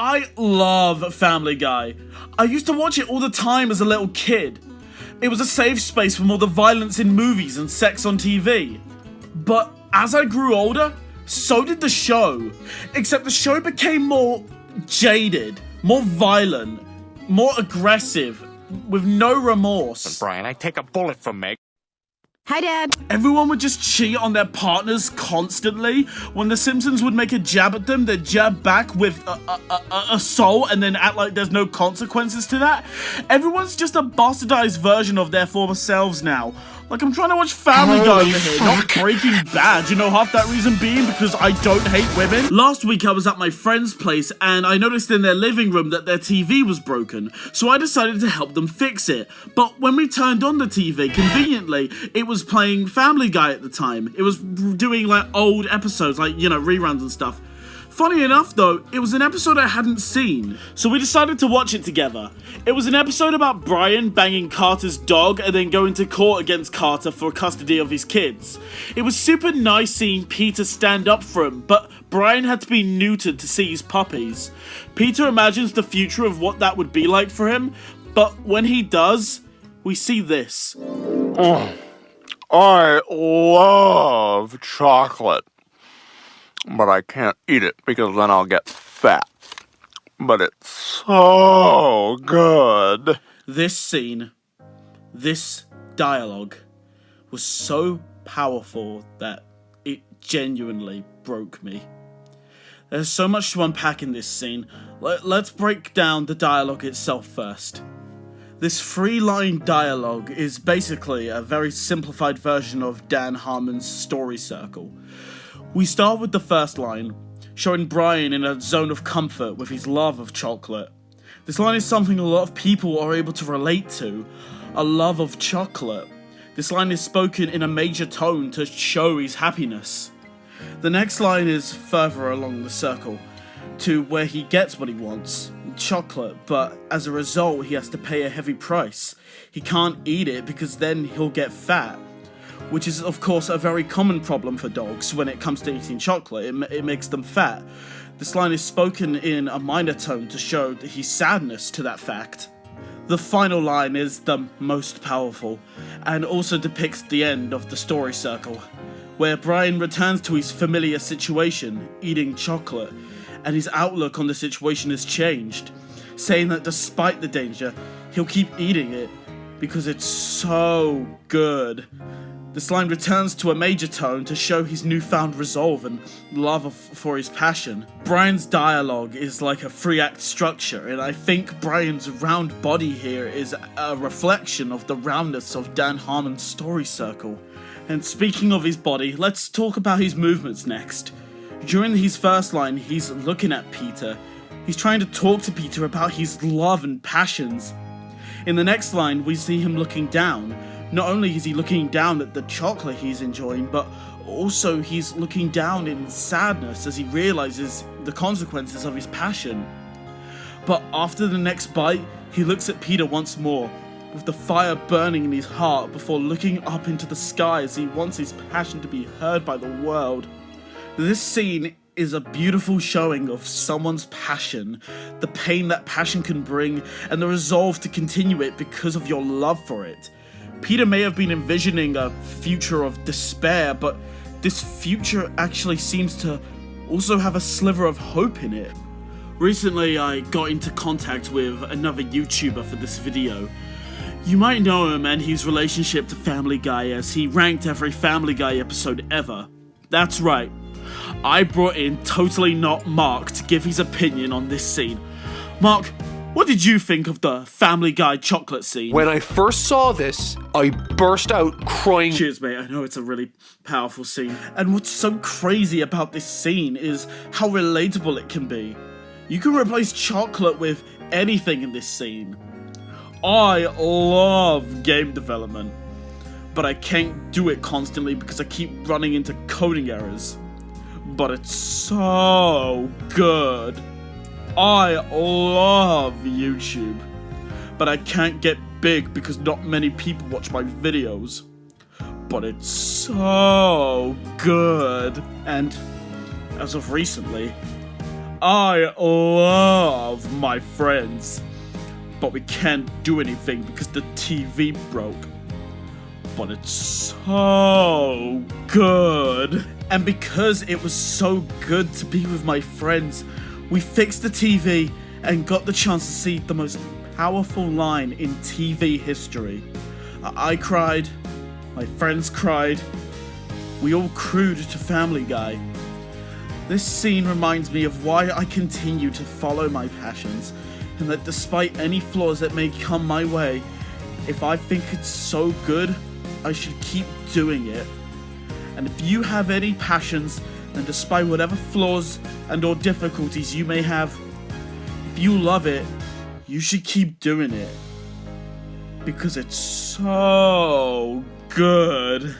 I love Family Guy. I used to watch it all the time as a little kid. It was a safe space from all the violence in movies and sex on TV. But as I grew older, so did the show. Except the show became more jaded, more violent, more aggressive, with no remorse. Brian, I take a bullet for Meg. Hi, Dad. Everyone would just cheat on their partners constantly. When the Simpsons would make a jab at them, they'd jab back with a soul and then act like there's no consequences to that. Everyone's just a bastardized version of their former selves now. Like, I'm trying to watch Family Guy over here, not Breaking Bad. You know, half that reason being because I don't hate women. Last week I was at my friend's place and I noticed in their living room that their TV was broken. So I decided to help them fix it. But when we turned on the TV, conveniently, it was playing Family Guy at the time. It was doing like old episodes, like, you know, reruns and stuff. Funny enough though, it was an episode I hadn't seen, so we decided to watch it together. It was an episode about Brian banging Carter's dog and then going to court against Carter for custody of his kids. It was super nice seeing Peter stand up for him, but Brian had to be neutered to see his puppies. Peter imagines the future of what that would be like for him, but when he does, we see this. I love chocolate. But I can't eat it because then I'll get fat. But it's so good. This scene, this dialogue, was so powerful that it genuinely broke me. There's so much to unpack in this scene. Let's break down the dialogue itself first. This 3-line dialogue is basically a very simplified version of Dan Harmon's story circle. We start with the first line, showing Brian in a zone of comfort with his love of chocolate. This line is something a lot of people are able to relate to, a love of chocolate. This line is spoken in a major tone to show his happiness. The next line is further along the circle, to where he gets what he wants, chocolate, but as a result he has to pay a heavy price. He can't eat it because then he'll get fat. Which is, of course, a very common problem for dogs when it comes to eating chocolate. It makes them fat. This line is spoken in a minor tone to show his sadness to that fact. The final line is the most powerful, and also depicts the end of the story circle, where Brian returns to his familiar situation, eating chocolate, and his outlook on the situation has changed, saying that despite the danger, he'll keep eating it because it's so good. This line returns to a major tone to show his newfound resolve and love for his passion. Brian's dialogue is like a 3-act structure, and I think Brian's round body here is a reflection of the roundness of Dan Harmon's story circle. And speaking of his body, let's talk about his movements next. During his first line, he's looking at Peter. He's trying to talk to Peter about his love and passions. In the next line, we see him looking down. Not only is he looking down at the chocolate he's enjoying, but also he's looking down in sadness as he realizes the consequences of his passion. But after the next bite, he looks at Peter once more, with the fire burning in his heart before looking up into the sky as he wants his passion to be heard by the world. This scene is a beautiful showing of someone's passion, the pain that passion can bring, and the resolve to continue it because of your love for it. Peter may have been envisioning a future of despair, but this future actually seems to also have a sliver of hope in it. Recently, I got into contact with another YouTuber for this video. You might know him and his relationship to Family Guy, as he ranked every Family Guy episode ever. That's right, I brought in Totally Not Mark to give his opinion on this scene. Mark, what did you think of the Family Guy chocolate scene? When I first saw this, I burst out crying. Cheers, mate. I know it's a really powerful scene. And what's so crazy about this scene is how relatable it can be. You can replace chocolate with anything in this scene. I love game development, but I can't do it constantly because I keep running into coding errors. But it's so good. I love YouTube, but I can't get big because not many people watch my videos. But it's so good. And as of recently, I love my friends, but we can't do anything because the TV broke. But it's so good. And because it was so good to be with my friends, we fixed the TV and got the chance to see the most powerful line in TV history. I cried, my friends cried, we all crewed to Family Guy. This scene reminds me of why I continue to follow my passions, and that despite any flaws that may come my way, if I think it's so good, I should keep doing it. And if you have any passions, then despite whatever flaws and or difficulties you may have, if you love it, you should keep doing it. Because it's so good.